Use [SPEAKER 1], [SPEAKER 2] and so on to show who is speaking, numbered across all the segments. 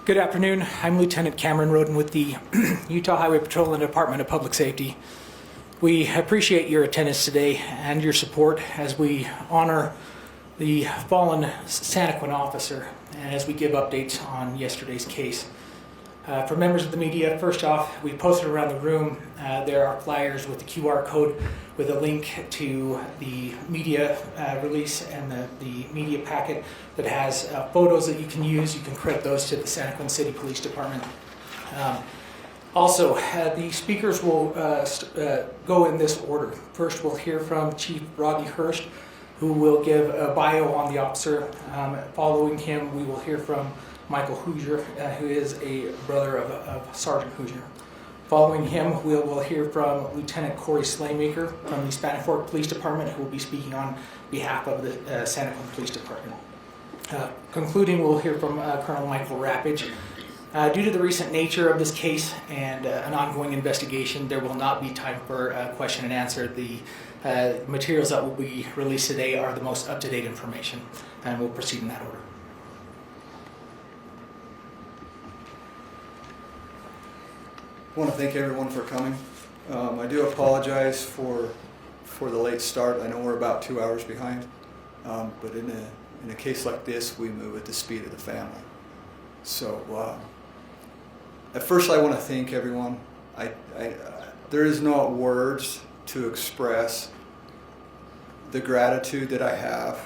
[SPEAKER 1] Good afternoon. I'm Lieutenant Cameron Roden with the Utah Highway Patrol and Department of Public Safety. We appreciate your attendance today and your support as we honor the fallen Santaquin officer and as we give updates on yesterday's case. For members of the media, first off, we posted around the room, there are flyers with the QR code with a link to the media release and the media packet that has photos that you can use. You can credit those to the Santaquin City Police Department. Also, the speakers will go in this order. First, we'll hear from Chief Rodney Hurst, who will give a bio on the officer. Following him, we will hear from Michael Hoosier, who is a brother of Sergeant Hoosier. Following him, we will hear from Lieutenant Corey Slaymaker from the Spanish Fork Police Department, who will be speaking on behalf of the Santaquin Police Department. Concluding, we'll hear from Colonel Michael Rappage. Due to the recent nature of this case and an ongoing investigation, there will not be time for question and answer. The materials that will be released today are the most up-to-date information, and we'll proceed in that order.
[SPEAKER 2] I want to thank everyone for coming. I do apologize for the late start. I know we're about 2 hours behind, but in a case like this, we move at the speed of the family. So at first, I want to thank everyone. There is no words to express the gratitude that I have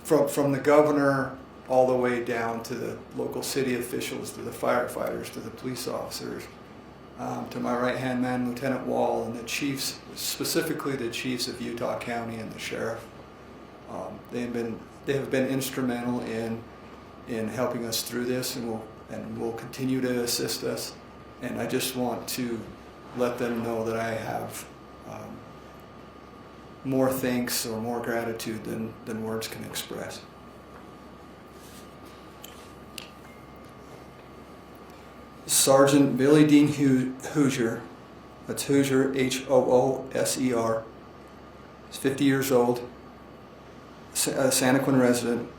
[SPEAKER 2] from the governor all the way down to the local city officials, to the firefighters, to the police officers. To my right-hand man, Lieutenant Wall, and the chiefs, specifically the chiefs of Utah County and the sheriff. They have been instrumental in helping us through this, and will continue to assist us. And I just want to let them know that I have more thanks or more gratitude than words can express. Sergeant Billy Dean Hoosier, that's Hoosier, H-O-O-S-E-R, is 50 years old, a Santaquin resident,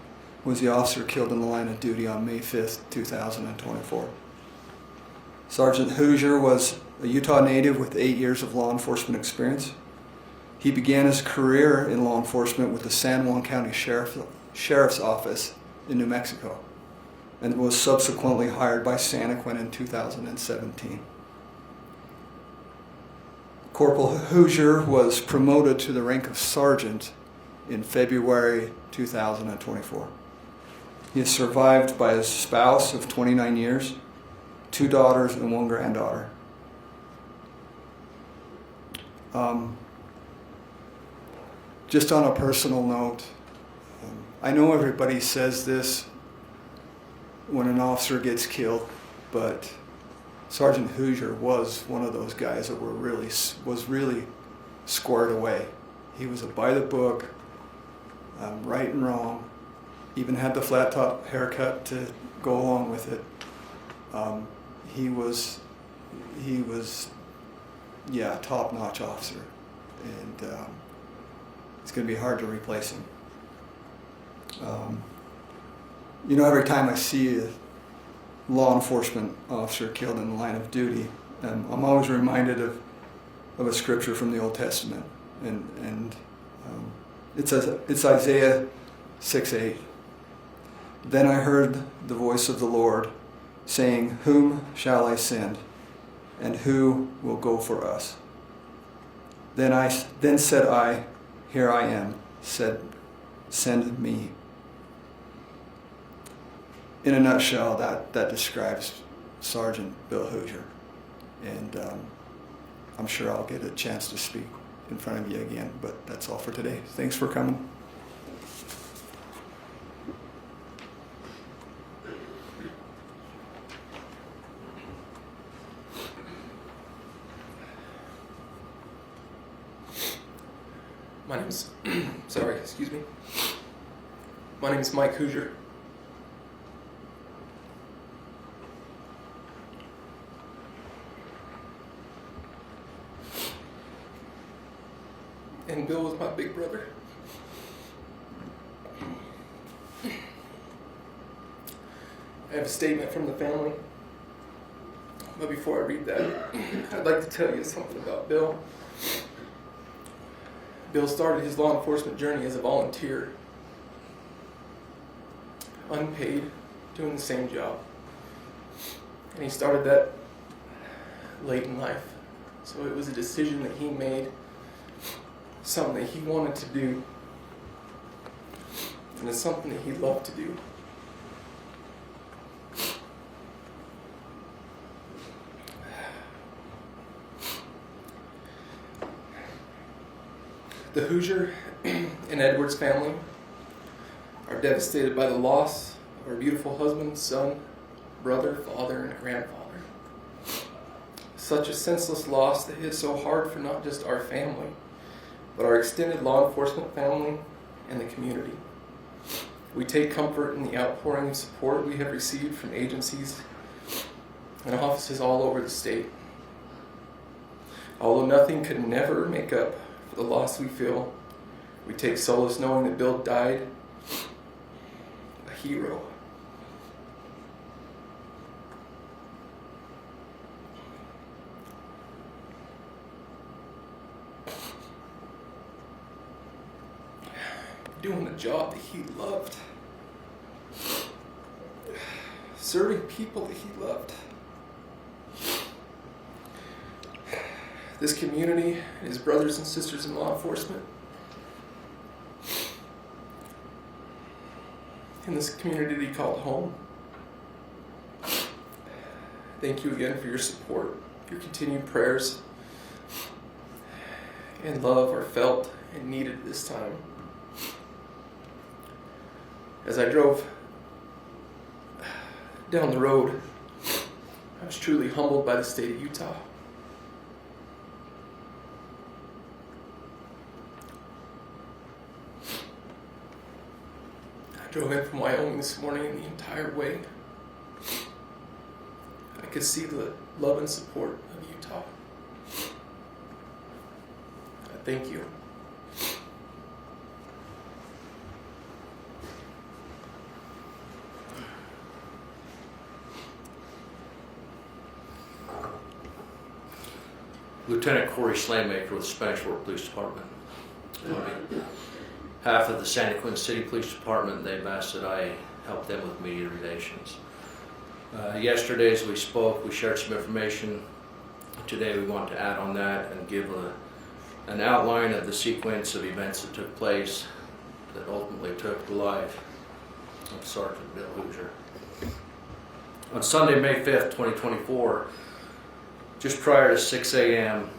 [SPEAKER 2] was the officer killed in the line of duty on May 5th, 2024. Sergeant Hoosier was a Utah native with 8 years of law enforcement experience. He began his career in law enforcement with the San Juan County Sheriff's Office in New Mexico, and was subsequently hired by Santaquin in 2017. Corporal Hoosier was promoted to the rank of sergeant in February 2024. He is survived by his spouse of 29 years, 2 daughters and 1 granddaughter. Just on a personal note, I know everybody says this when an officer gets killed, but Sergeant Hoosier was one of those guys that was really squared away. He was a by the book, right and wrong, even had the flat top haircut to go along with it. He was a top-notch officer, and it's going to be hard to replace him. Every time I see a law enforcement officer killed in the line of duty, I'm always reminded of a scripture from the Old Testament, and it's Isaiah 6:8. Then I heard the voice of the Lord saying, "Whom shall I send, and who will go for us?" Then said I, "Here I am, send me." In a nutshell, that describes Sergeant Bill Hoosier, and I'm sure I'll get a chance to speak in front of you again, but that's all for today. Thanks for coming.
[SPEAKER 3] My name's My name's Mike Hoosier. And Bill was my big brother. have a statement from the family. But before I read that, I'd like to tell you something about Bill. Bill started his law enforcement journey as a volunteer, unpaid, doing the same job. And he started that late in life. So it was a decision that he made, something that he wanted to do, and it's something that he loved to do. The Hoosier and Edwards family are devastated by the loss of our beautiful husband, son, brother, father, and grandfather. Such a senseless loss that hit so hard for not just our family, but our extended law enforcement family and the community. We take comfort in the outpouring of support we have received from agencies and offices all over the state. Although nothing could never make up for the loss we feel, we take solace knowing that Bill died a hero. Doing the job that he loved. Serving people that he loved. This community and his brothers and sisters in law enforcement. In this community that he called home. Thank you again for your support. Your continued prayers and love are felt and needed this time. As I drove down the road, I was truly humbled by the state of Utah. I drove in from Wyoming this morning, and the entire way I could see the love and support of Utah. I thank you.
[SPEAKER 4] Lieutenant Corey Slaymaker with the Spanish Fork Police Department. On behalf of the Santaquin City Police Department, they've asked that I help them with media relations. Yesterday, as we spoke, we shared some information. Today, we want to add on that and give an outline of the sequence of events that took place that ultimately took the life of Sergeant Bill Hoosier. On Sunday, May 5th, 2024, just prior to 6 a.m.,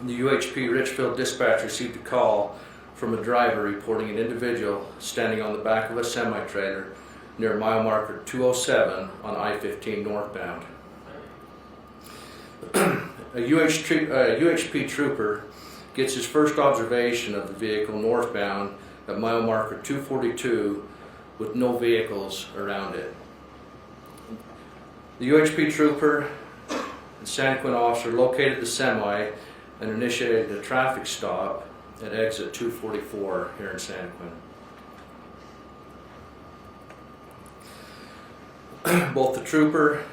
[SPEAKER 4] the UHP Richfield dispatch received a call from a driver reporting an individual standing on the back of a semi-trailer near mile marker 207 on I-15 northbound. A UHP trooper gets his first observation of the vehicle northbound at mile marker 242 with no vehicles around it. The UHP trooper and Santaquin officer located the semi and initiated a traffic stop at exit 244 here in Santaquin. Both the trooper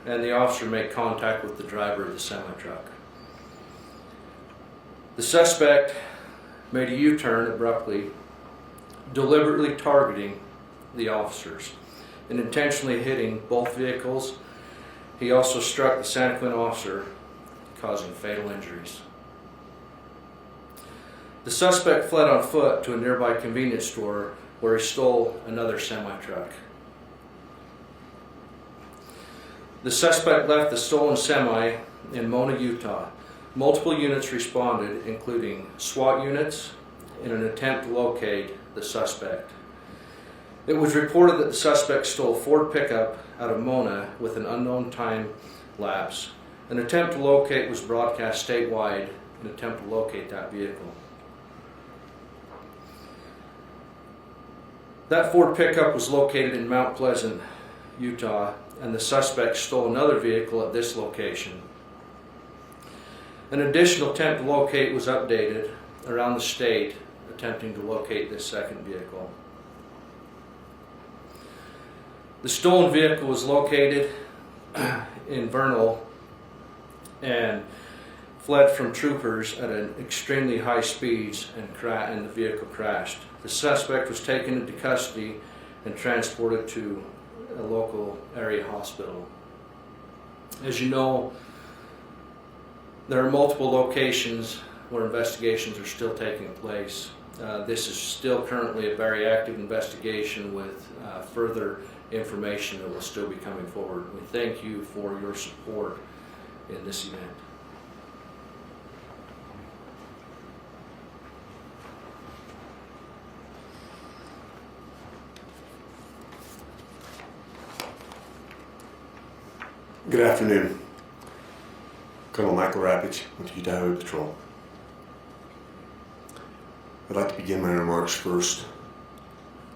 [SPEAKER 4] and the officer made contact with the driver of the semi-truck. The suspect made a U-turn abruptly, deliberately targeting the officers and intentionally hitting both vehicles. He also struck the Santaquin officer, causing fatal injuries. The suspect fled on foot to a nearby convenience store where he stole another semi-truck. The suspect left the stolen semi in Mona, Utah. Multiple units responded, including SWAT units, in an attempt to locate the suspect. It was reported that the suspect stole a Ford pickup out of Mona with an unknown time lapse. An attempt to locate was broadcast statewide, an attempt to locate that vehicle. That Ford pickup was located in Mount Pleasant, Utah, and the suspect stole another vehicle at this location. An additional attempt to locate was updated around the state, attempting to locate this second vehicle. The stolen vehicle was located in Vernal and fled from troopers at an extremely high speeds, and the vehicle crashed. The suspect was taken into custody and transported to a local area hospital. As you know, there are multiple locations where investigations are still taking place. This is still currently a very active investigation with further information that will still be coming forward. We thank you for your support in this event.
[SPEAKER 5] Good afternoon. Colonel Michael Rapich with Utah Highway Patrol. I'd like to begin my remarks first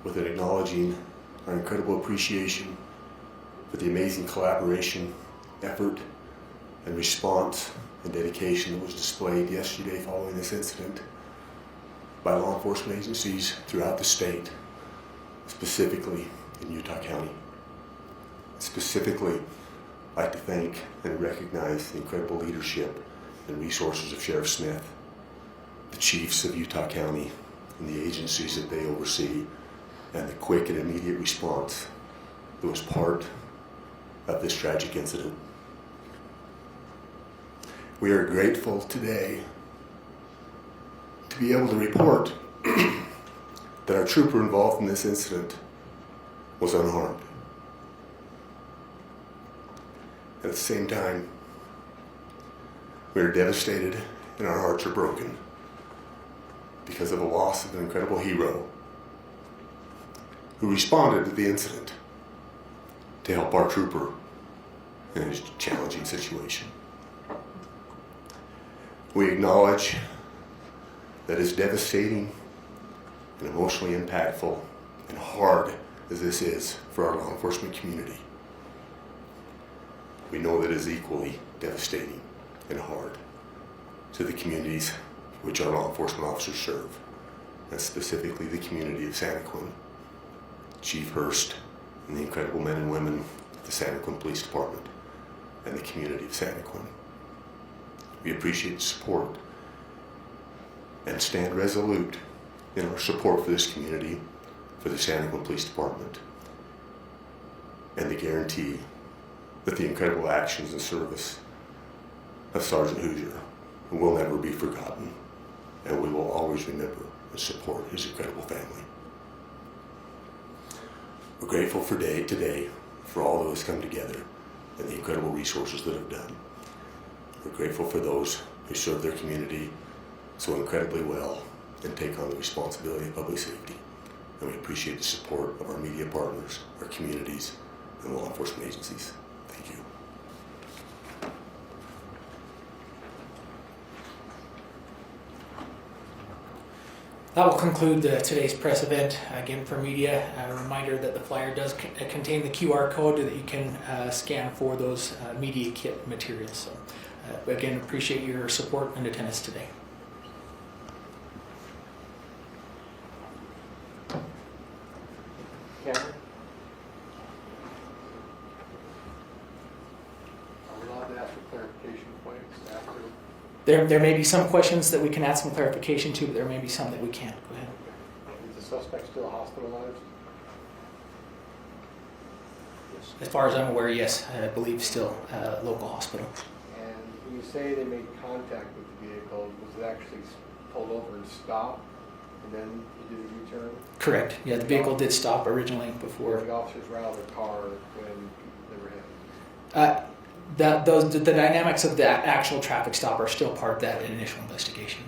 [SPEAKER 5] with acknowledging our incredible appreciation for the amazing collaboration, effort, and response and dedication that was displayed yesterday following this incident by law enforcement agencies throughout the state, specifically in Utah County. Specifically, I'd like to thank and recognize the incredible leadership and resources of Sheriff Smith, the chiefs of Utah County, and the agencies that they oversee, and the quick and immediate response that was part of this tragic incident. We are grateful today to be able to report that our trooper involved in this incident was unharmed. At the same time, we are devastated and our hearts are broken because of the loss of an incredible hero who responded to the incident to help our trooper in his challenging situation. We acknowledge that as devastating and emotionally impactful and hard as this is for our law enforcement community, we know that it is equally devastating and hard to the communities which our law enforcement officers serve, and specifically the community of Santaquin, Chief Hurst, and the incredible men and women of the Santaquin Police Department, and the community of Santaquin. We appreciate the support and stand resolute in our support for this community, for the Santaquin Police Department, and the guarantee that the incredible actions and service of Sergeant Hoosier will never be forgotten, and we will always remember and support his incredible family. We're grateful for today for all those come together and the incredible resources that have done. We're grateful for those who serve their community so incredibly well and take on the responsibility of public safety. And we appreciate the support of our media partners, our communities, and law enforcement agencies. Thank you.
[SPEAKER 1] That will conclude today's press event. Again, for media, a reminder that the flyer does contain the QR code that you can scan for those media kit materials. So, again, appreciate your support and attendance today.
[SPEAKER 6] Cameron? Are we allowed to ask for clarification points after?
[SPEAKER 1] There may be some questions that we can add some clarification to, but there may be some that we can't. Go ahead.
[SPEAKER 6] Is the suspect still hospitalized?
[SPEAKER 1] As far as I'm aware, yes, I believe still local hospital.
[SPEAKER 6] And when you say they made contact with the vehicle, was it actually pulled over and stopped, and then you did a U-turn?
[SPEAKER 1] Correct. Yeah, the vehicle did stop originally before.
[SPEAKER 6] The officers were out of their car when they were hit.
[SPEAKER 1] The dynamics of the actual traffic stop are still part of that initial investigation.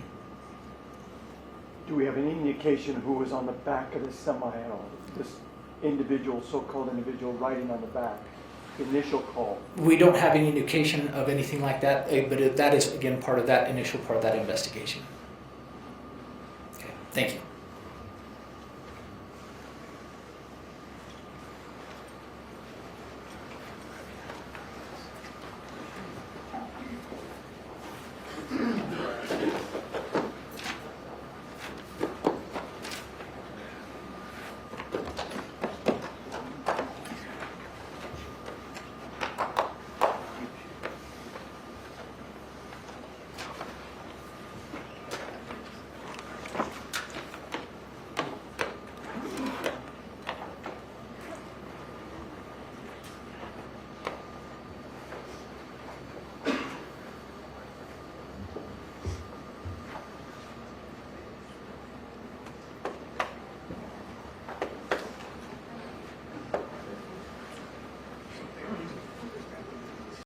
[SPEAKER 7] Do we have any indication who was on the back of this semi at all? This individual, so-called individual riding on the back, initial call?
[SPEAKER 1] We don't have any indication of anything like that, but that is, again, part of that initial part of that investigation. Okay, thank you.